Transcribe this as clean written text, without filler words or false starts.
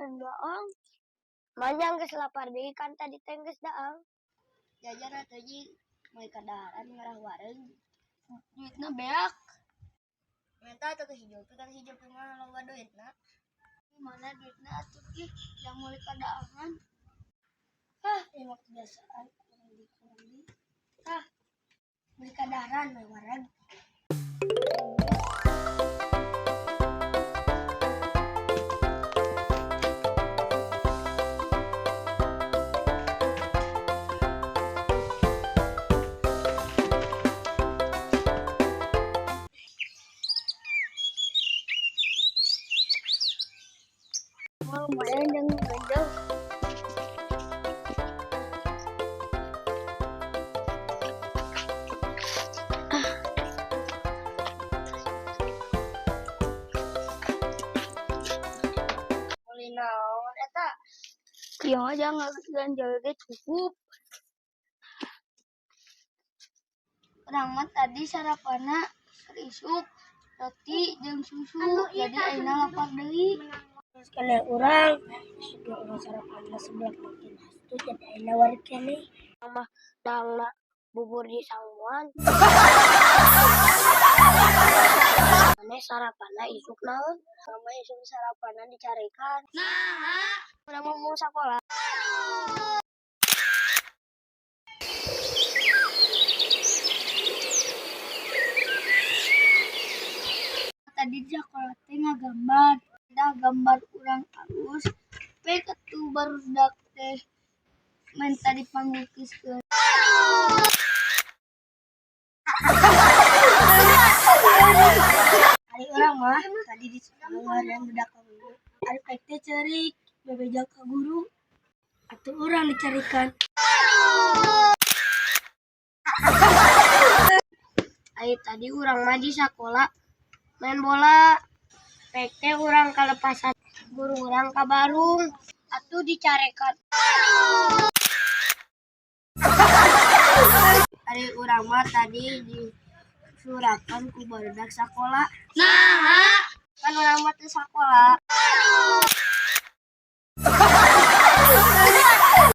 kadaharan doang. Manjang geus lapar deui kan tadi teh geus daang. Jajan atuh ji moal kadaharan ngarah wareng. Duitna beak. Minta atuh ke hijau, kan hijau mah loba duitna. Mana duitna atuh ki yang moal kadaangan. Emang kebiasaan kurang di. Beli kadaharan moal wareng. Lumayan yang gede. Naon eta? Kieu aja ganjel ge cukup. Urang mah tadi sarapanna isuk roti jeung susu. Jadi ayeuna lapar deui. Sekalian urang sarapanna sebelah makin hastu jadi ayeuna wareg keneh. Mah dangna bubur di sangguan. Mane sarapanna isuk naon? Mama isuk sarapanna dicarikan. Nah, udah mau sekolah. Tadi di sekolah teh ngagambar. Ada gambar urang alus. Pe ketu barudak teh minta dipanggilkeun. Ari urang mah tadi di sekolah yang budak ka guru. Ari pek teh ceurik bebeja ka guru. Atuh urang dicarikan. Ari tadi urang mah di sekolah main bola. Pek teh urang kalepasan guru urang ka Barung. Atuh dicarekan. Ari urang mah tadi disurakan ku barudak sakola. Nah, kan urang mah teu sakola.